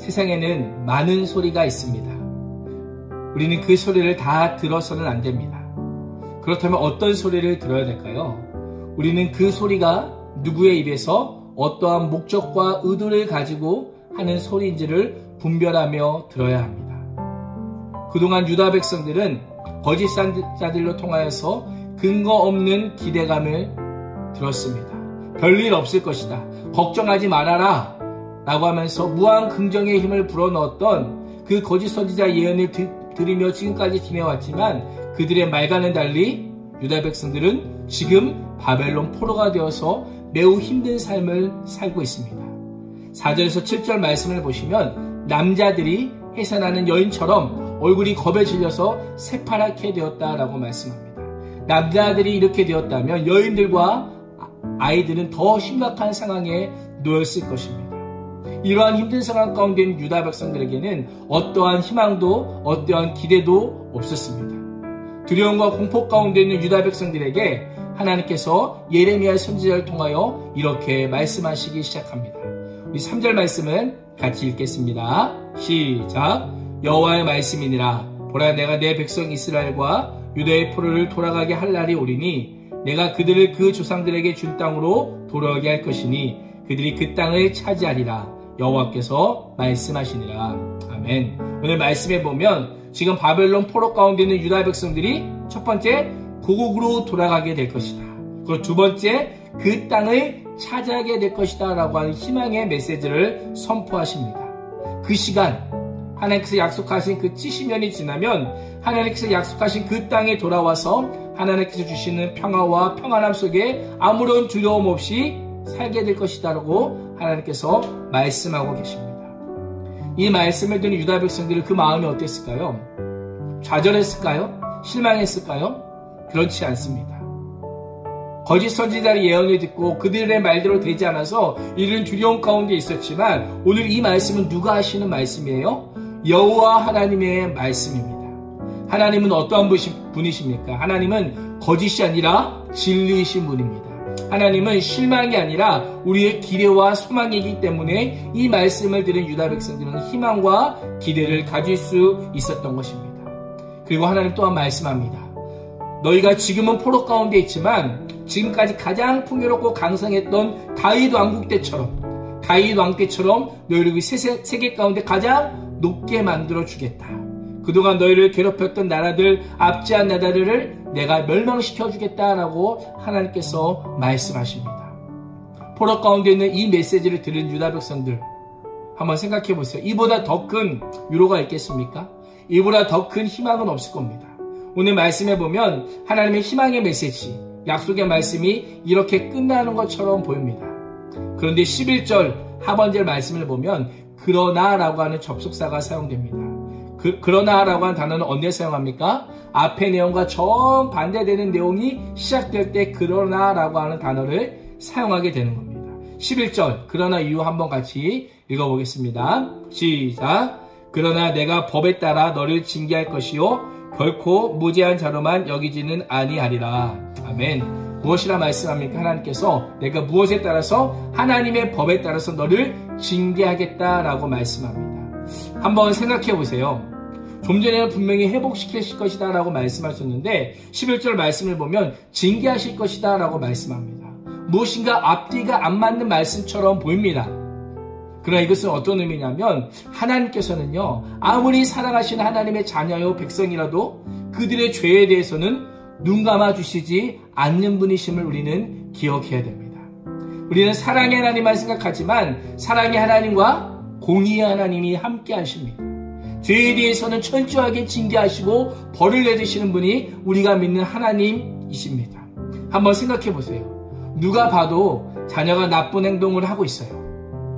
세상에는 많은 소리가 있습니다. 우리는 그 소리를 다 들어서는 안 됩니다. 그렇다면 어떤 소리를 들어야 될까요? 우리는 그 소리가 누구의 입에서 어떠한 목적과 의도를 가지고 하는 소리인지를 분별하며 들어야 합니다. 그동안 유다 백성들은 거짓 선지자들로 통하여서 근거 없는 기대감을 들었습니다. 별일 없을 것이다. 걱정하지 말아라. 라고 하면서 무한 긍정의 힘을 불어넣었던 그 거짓 선지자 예언을 들으며 지금까지 지내왔지만 그들의 말과는 달리 유다 백성들은 지금 바벨론 포로가 되어서 매우 힘든 삶을 살고 있습니다. 4절에서 7절 말씀을 보시면 남자들이 해산하는 여인처럼 얼굴이 겁에 질려서 새파랗게 되었다라고 말씀합니다. 남자들이 이렇게 되었다면 여인들과 아이들은 더 심각한 상황에 놓였을 것입니다. 이러한 힘든 상황 가운데 있는 유다 백성들에게는 어떠한 희망도 어떠한 기대도 없었습니다. 두려움과 공포 가운데 있는 유다 백성들에게 하나님께서 예레미야 선지자를 통하여 이렇게 말씀하시기 시작합니다. 우리 3절 말씀은 같이 읽겠습니다. 시작. 여호와의 말씀이니라. 보라, 내가 내 백성 이스라엘과 유다의 포로를 돌아가게 할 날이 오리니 내가 그들을 그 조상들에게 준 땅으로 돌아오게 할 것이니 그들이 그 땅을 차지하리라. 여호와께서 말씀하시니라. 아멘. 오늘 말씀에 보면 지금 바벨론 포로 가운데 있는 유다 백성들이 첫 번째 고국으로 돌아가게 될 것이다. 그리고 두 번째 그 땅을 차지하게 될 것이다 라고 하는 희망의 메시지를 선포하십니다. 그 시간 하나님께서 약속하신 그 70년이 지나면 하나님께서 약속하신 그 땅에 돌아와서 하나님께서 주시는 평화와 평안함 속에 아무런 두려움 없이 살게 될 것이다 라고 하나님께서 말씀하고 계십니다. 이 말씀을 듣는 유다 백성들은 그 마음이 어땠을까요? 좌절했을까요? 실망했을까요? 그렇지 않습니다. 거짓 선지자의 예언을 듣고 그들의 말대로 되지 않아서 이런 두려움 가운데 있었지만 오늘 이 말씀은 누가 하시는 말씀이에요? 여호와 하나님의 말씀입니다. 하나님은 어떠한 분이십니까? 하나님은 거짓이 아니라 진리이신 분입니다. 하나님은 실망이 아니라 우리의 기대와 소망이기 때문에 이 말씀을 들은 유다 백성들은 희망과 기대를 가질 수 있었던 것입니다. 그리고 하나님 또한 말씀합니다. 너희가 지금은 포로 가운데 있지만 지금까지 가장 풍요롭고 강성했던 다윗 왕국 때처럼 다윗 왕 때처럼 너희를 세계 가운데 가장 높게 만들어 주겠다. 그동안 너희를 괴롭혔던 나라들 압제한 나라들을 내가 멸망시켜 주겠다라고 하나님께서 말씀하십니다. 포로 가운데 있는 이 메시지를 들은 유다 백성들 한번 생각해 보세요. 이보다 더 큰 위로가 있겠습니까? 이보다 더 큰 희망은 없을 겁니다. 오늘 말씀해 보면 하나님의 희망의 메시지, 약속의 말씀이 이렇게 끝나는 것처럼 보입니다. 그런데 11절 하반절 말씀을 보면 그러나라고 하는 접속사가 사용됩니다. 그러나라고 하는 단어는 언제 사용합니까? 앞의 내용과 정반대되는 내용이 시작될 때 그러나라고 하는 단어를 사용하게 되는 겁니다. 11절 그러나 이후 한번 같이 읽어보겠습니다. 시작. 그러나 내가 법에 따라 너를 징계할 것이요 결코 무죄한 자로만 여기지는 아니하리라. 아멘. 무엇이라 말씀합니까? 하나님께서 내가 무엇에 따라서 하나님의 법에 따라서 너를 징계하겠다라고 말씀합니다. 한번 생각해 보세요. 좀 전에는 분명히 회복시키실 것이다 라고 말씀하셨는데 11절 말씀을 보면 징계하실 것이다 라고 말씀합니다. 무엇인가 앞뒤가 안 맞는 말씀처럼 보입니다. 그러나 이것은 어떤 의미냐면 하나님께서는요 아무리 사랑하시는 하나님의 자녀요 백성이라도 그들의 죄에 대해서는 눈 감아 주시지 않는 분이심을 우리는 기억해야 됩니다. 우리는 사랑의 하나님만 생각하지만 사랑의 하나님과 공의의 하나님이 함께 하십니다. 죄에 대해서는 철저하게 징계하시고 벌을 내리시는 분이 우리가 믿는 하나님이십니다. 한번 생각해 보세요. 누가 봐도 자녀가 나쁜 행동을 하고 있어요.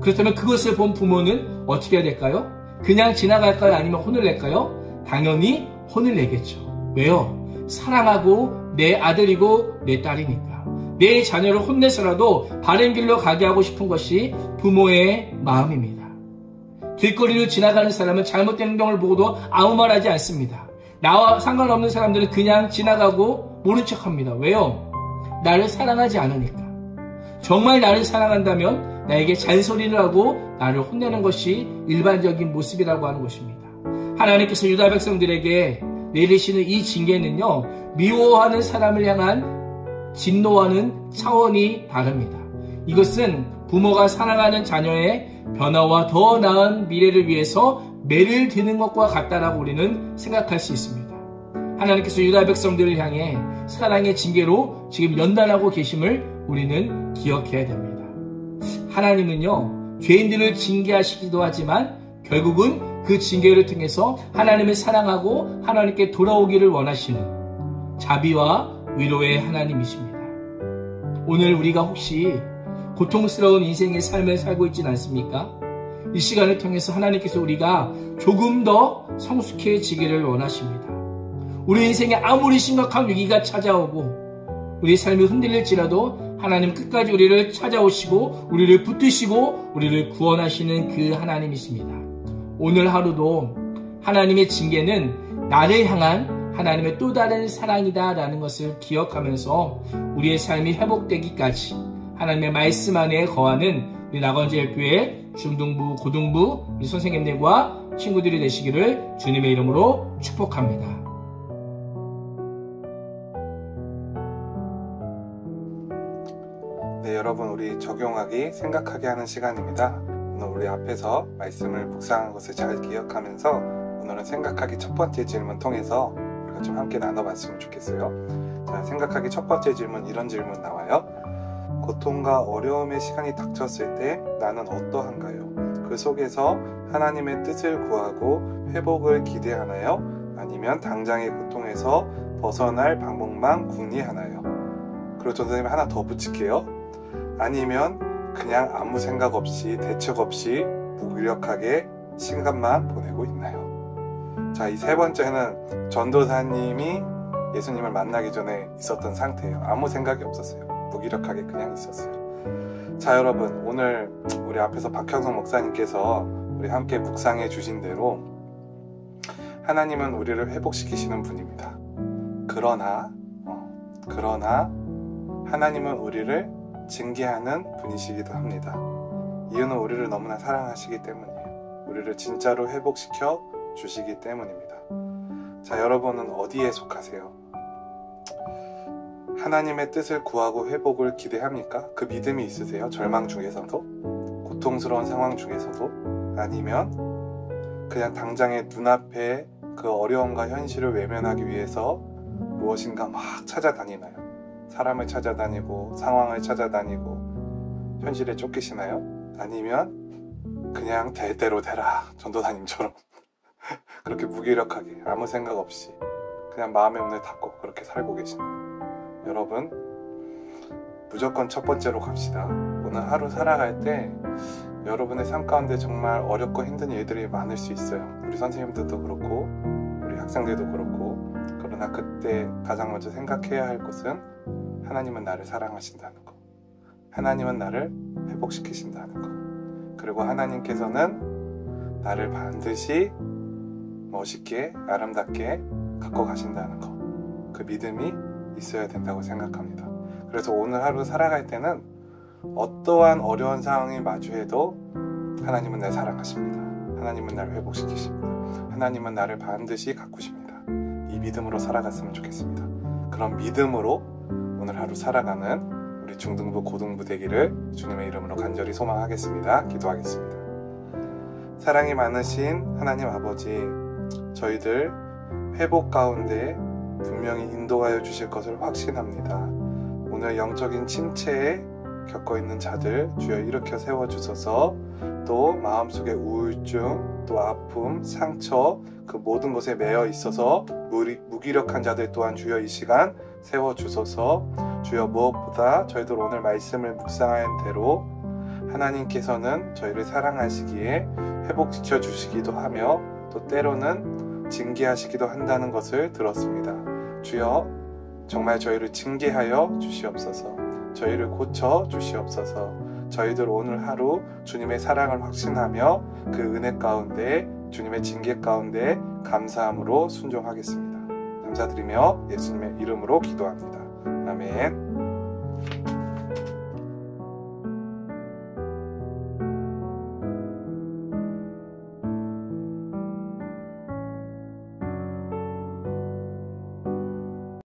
그렇다면 그것을 본 부모는 어떻게 해야 될까요? 그냥 지나갈까요? 아니면 혼을 낼까요? 당연히 혼을 내겠죠. 왜요? 사랑하고 내 아들이고 내 딸이니까. 내 자녀를 혼내서라도 바른 길로 가게 하고 싶은 것이 부모의 마음입니다. 길거리를 지나가는 사람은 잘못된 행동을 보고도 아무 말 하지 않습니다. 나와 상관없는 사람들은 그냥 지나가고 모른 척합니다. 왜요? 나를 사랑하지 않으니까. 정말 나를 사랑한다면 나에게 잔소리를 하고 나를 혼내는 것이 일반적인 모습이라고 하는 것입니다. 하나님께서 유다 백성들에게 내리시는 이 징계는요, 미워하는 사람을 향한 진노하는 차원이 다릅니다. 이것은 부모가 사랑하는 자녀의 변화와 더 나은 미래를 위해서 매를 드는 것과 같다라고 우리는 생각할 수 있습니다. 하나님께서 유다 백성들을 향해 사랑의 징계로 지금 연단하고 계심을 우리는 기억해야 됩니다. 하나님은요, 죄인들을 징계하시기도 하지만 결국은 그 징계를 통해서 하나님을 사랑하고 하나님께 돌아오기를 원하시는 자비와 위로의 하나님이십니다. 오늘 우리가 혹시 고통스러운 인생의 삶을 살고 있지는 않습니까? 이 시간을 통해서 하나님께서 우리가 조금 더 성숙해지기를 원하십니다. 우리 인생에 아무리 심각한 위기가 찾아오고 우리 삶이 흔들릴지라도 하나님 끝까지 우리를 찾아오시고 우리를 붙드시고 우리를 구원하시는 그 하나님이십니다. 오늘 하루도 하나님의 징계는 나를 향한 하나님의 또 다른 사랑이다 라는 것을 기억하면서 우리의 삶이 회복되기까지 하나님의 말씀 안에 거하는 우리 낙원제일교회 중등부, 고등부 우리 선생님들과 친구들이 되시기를 주님의 이름으로 축복합니다. 네, 여러분, 우리 적용하기, 생각하게 하는 시간입니다. 오늘 우리 앞에서 말씀을 묵상한 것을 잘 기억하면서 오늘은 생각하기 첫 번째 질문 통해서 우리가 좀 함께 나눠봤으면 좋겠어요. 자, 생각하기 첫 번째 질문, 이런 질문 나와요. 고통과 어려움의 시간이 닥쳤을 때 나는 어떠한가요? 그 속에서 하나님의 뜻을 구하고 회복을 기대하나요? 아니면 당장의 고통에서 벗어날 방법만 궁리하나요? 그리고 저 선생님 하나 더 붙일게요. 아니면 그냥 아무 생각 없이 대책 없이 무기력하게 시간만 보내고 있나요? 자, 이 세 번째는 전도사님이 예수님을 만나기 전에 있었던 상태예요. 아무 생각이 없었어요. 무기력하게 그냥 있었어요. 자, 여러분, 오늘 우리 앞에서 박형성 목사님께서 우리 함께 묵상해 주신 대로 하나님은 우리를 회복시키시는 분입니다. 그러나 하나님은 우리를 징계하는 분이시기도 합니다. 이유는 우리를 너무나 사랑하시기 때문이에요. 우리를 진짜로 회복시켜 주시기 때문입니다. 자, 여러분은 어디에 속하세요? 하나님의 뜻을 구하고 회복을 기대합니까? 그 믿음이 있으세요? 절망 중에서도? 고통스러운 상황 중에서도? 아니면 그냥 당장의 눈앞에 그 어려움과 현실을 외면하기 위해서 무엇인가 막 찾아다니나요? 사람을 찾아다니고 상황을 찾아다니고 현실에 쫓기시나요? 아니면 그냥 대대로 되라, 전도사님처럼 그렇게 무기력하게 아무 생각 없이 그냥 마음의 문을 닫고 그렇게 살고 계시나요? 여러분, 무조건 첫 번째로 갑시다. 오늘 하루 살아갈 때 여러분의 삶 가운데 정말 어렵고 힘든 일들이 많을 수 있어요. 우리 선생님들도 그렇고 우리 학생들도 그렇고. 그러나 그때 가장 먼저 생각해야 할 것은 하나님은 나를 사랑하신다는 거, 하나님은 나를 회복시키신다는 거, 그리고 하나님께서는 나를 반드시 멋있게 아름답게 갖고 가신다는 거, 그 믿음이 있어야 된다고 생각합니다. 그래서 오늘 하루 살아갈 때는 어떠한 어려운 상황이 마주해도 하나님은 날 사랑하십니다. 하나님은 나를 회복시키십니다. 하나님은 나를 반드시 가꾸십니다. 이 믿음으로 살아갔으면 좋겠습니다. 그런 믿음으로 오늘 하루 살아가는 우리 중등부, 고등부 되기를 주님의 이름으로 간절히 소망하겠습니다. 기도하겠습니다. 사랑이 많으신 하나님 아버지, 저희들 회복 가운데 분명히 인도하여 주실 것을 확신합니다. 오늘 영적인 침체에 겪고 있는 자들 주여 일으켜 세워주소서. 또 마음속에 우울증, 또 아픔, 상처, 그 모든 것에 매여 있어서 무기력한 자들 또한 주여 이 시간 세워주소서. 주여 무엇보다 저희들 오늘 말씀을 묵상한 대로 하나님께서는 저희를 사랑하시기에 회복시켜 주시기도 하며 또 때로는 징계하시기도 한다는 것을 들었습니다. 주여 정말 저희를 징계하여 주시옵소서. 저희를 고쳐 주시옵소서. 저희들 오늘 하루 주님의 사랑을 확신하며 그 은혜 가운데 주님의 징계 가운데 감사함으로 순종하겠습니다. 감사드리며 예수님의 이름으로 기도합니다. 아멘.